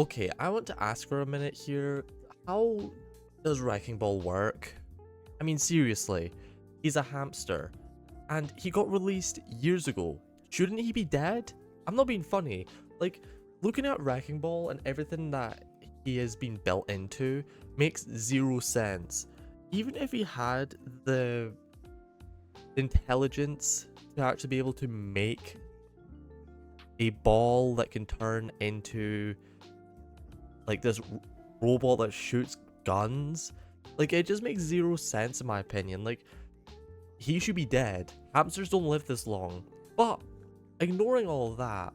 Okay, I want to ask for a minute here. How does Wrecking Ball work? I mean, seriously, he's a hamster, and he got released years ago. Shouldn't he be dead? I'm not being funny. Like, looking at Wrecking Ball and everything that he has been built into makes zero sense. Even if he had the intelligence to actually be able to make a ball that can turn into like this robot that shoots guns, like it just makes zero sense in my opinion. Like, he should be dead. Hamsters don't live this long. But ignoring all of that,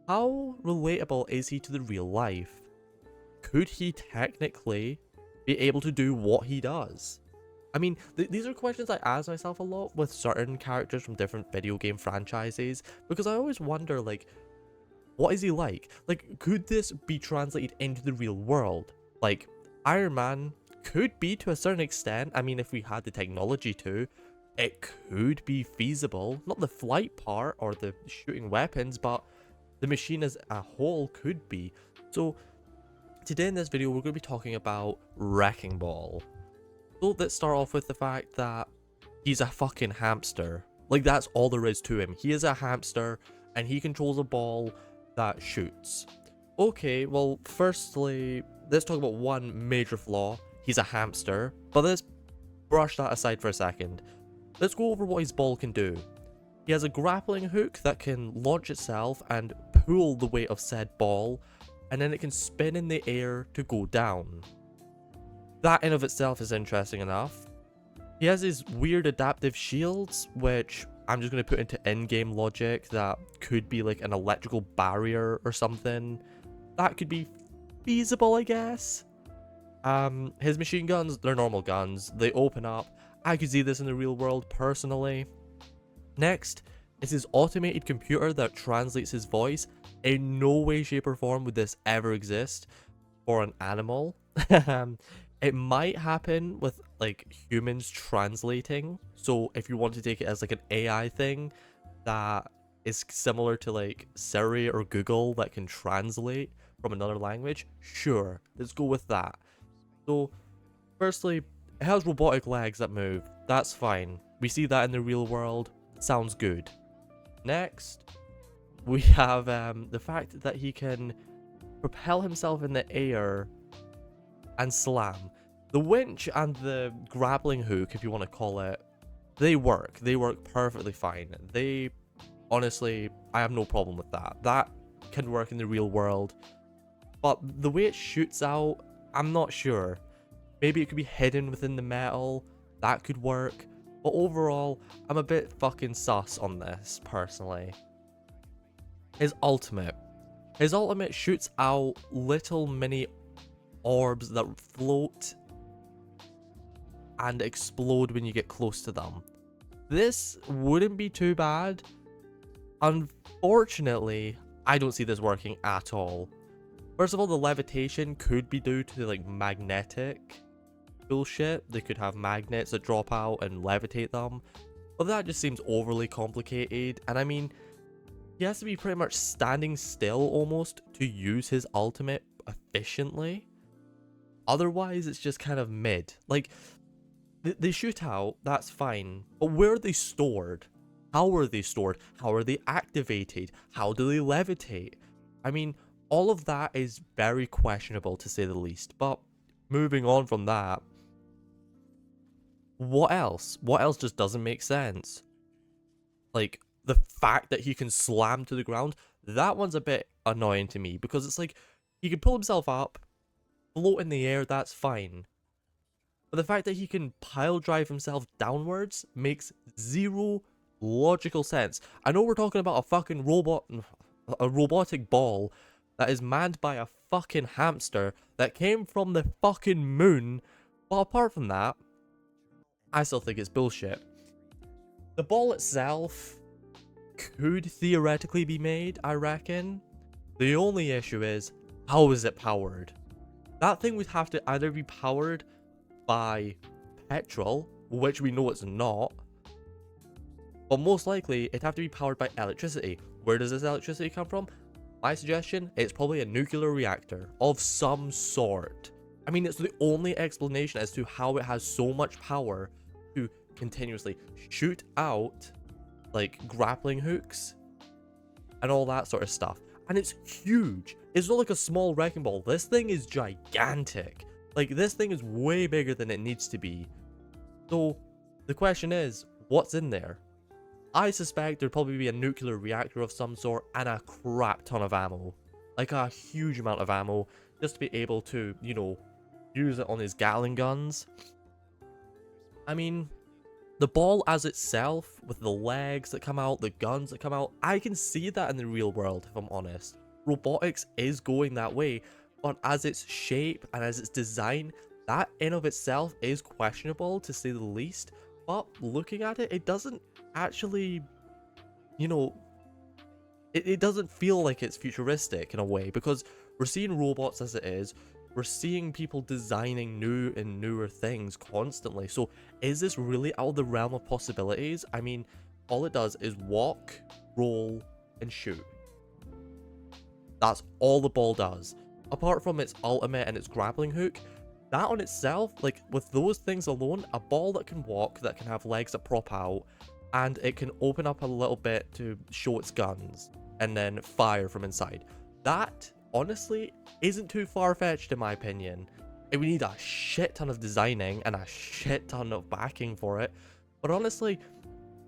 how relatable is he to the real life? Could he technically be able to do what he does? I mean, these are questions I ask myself a lot with certain characters from different video game franchises, because I always wonder, like, what is he like? Like, could this be translated into the real world? Like, Iron Man could be to a certain extent. I mean, if we had the technology to, it could be feasible. Not the flight part or the shooting weapons, but the machine as a whole could be. So, today in this video, we're going to be talking about Wrecking Ball. So, let's start off with the fact that he's a fucking hamster. Like, that's all there is to him. He is a hamster, and he controls a ball that shoots. Okay, well, firstly, let's talk about one major flaw. He's a hamster, but let's brush that aside for a second. Let's go over what his ball can do. He has a grappling hook that can launch itself and pull the weight of said ball, and then it can spin in the air to go down. That in of itself is interesting enough. He has his weird adaptive shields, which I'm just going to put into in-game logic that could be like an electrical barrier or something. That could be feasible, I guess. His machine guns, they're normal guns. They open up. I could see this in the real world personally. Next is his automated computer that translates his voice. In no way, shape, or form would this ever exist for an animal. It might happen with like humans translating. So if you want to take it as like an AI thing that is similar to like Siri or Google that can translate from another language, sure, let's go with that. So firstly, it has robotic legs that move. That's fine. We see that in the real world. Sounds good. Next, we have the fact that he can propel himself in the air and slam. The winch and the grappling hook, if you want to call it, they work. They work perfectly fine. They, honestly, I have no problem with that. That can work in the real world. But the way it shoots out, I'm not sure. Maybe it could be hidden within the metal. That could work. But overall, I'm a bit fucking sus on this, personally. His ultimate. His ultimate shoots out little mini orbs that float and explode when you get close to them. This wouldn't be too bad. Unfortunately, I don't see this working at all. First of all, the levitation could be due to like magnetic bullshit. They could have magnets that drop out and levitate them, but that just seems overly complicated. And I mean, he has to be pretty much standing still almost to use his ultimate efficiently. Otherwise, it's just kind of mid. Like, they shoot out, that's fine, but where are they stored? How are they stored? How are they activated? How do they levitate? I mean, all of that is very questionable to say the least. But moving on from that, what else? What else just doesn't make sense? Like, the fact that he can slam to the ground, that one's a bit annoying to me, because it's like, he can pull himself up, float in the air, that's fine. But the fact that he can pile drive himself downwards makes zero logical sense. I know we're talking about a fucking robot, a robotic ball that is manned by a fucking hamster that came from the fucking moon, but apart from that, I still think it's bullshit. The ball itself could theoretically be made, I reckon. The only issue is, how is it powered? That thing would have to either be powered by petrol, which we know it's not, but most likely it'd have to be powered by electricity. Where does this electricity come from? My suggestion, it's probably a nuclear reactor of some sort. I mean, it's the only explanation as to how it has so much power to continuously shoot out, like, grappling hooks and all that sort of stuff. And it's huge. It's not like a small wrecking ball. This thing is gigantic. Like, this thing is way bigger than it needs to be. So, the question is, what's in there? I suspect there'd probably be a nuclear reactor of some sort and a crap ton of ammo. Like a huge amount of ammo, just to be able to, you know, use it on his Gatling guns. I mean, the ball as itself, with the legs that come out, the guns that come out, I can see that in the real world, if I'm honest. Robotics is going that way, but as its shape and as its design, that in of itself is questionable, to say the least. But looking at it, it doesn't actually, you know, it doesn't feel like it's futuristic in a way, because we're seeing robots as it is. We're seeing people designing new and newer things constantly. So is this really out of the realm of possibilities? I mean, all it does is walk, roll, and shoot. That's all the ball does. Apart from its ultimate and its grappling hook, that on itself, like with those things alone, a ball that can walk, that can have legs that prop out, and it can open up a little bit to show its guns and then fire from inside. That, honestly, isn't too far-fetched in my opinion. We need a shit ton of designing and a shit ton of backing for it. But honestly,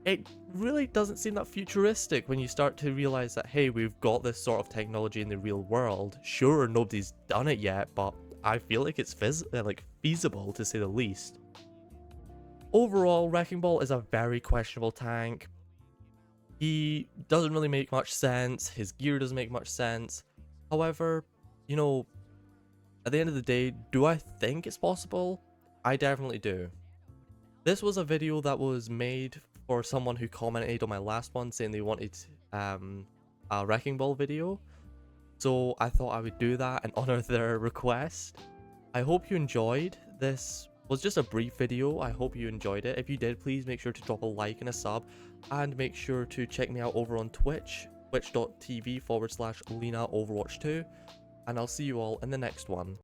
it really doesn't seem that futuristic when you start to realize that, hey, we've got this sort of technology in the real world. Sure, nobody's done it yet, but I feel like it's feasible, to say the least. Overall, Wrecking Ball is a very questionable tank. He doesn't really make much sense. His gear doesn't make much sense. However, you know, at the end of the day, do I think it's possible? I definitely do. This was a video that was made for someone who commented on my last one saying they wanted a Wrecking Ball video. So I thought I would do that and honor their request. I hope you enjoyed. This was just a brief video. I hope you enjoyed it. If you did, please make sure to drop a like and a sub. And make sure to check me out over on Twitch, twitch.tv/Lena Overwatch 2. And I'll see you all in the next one.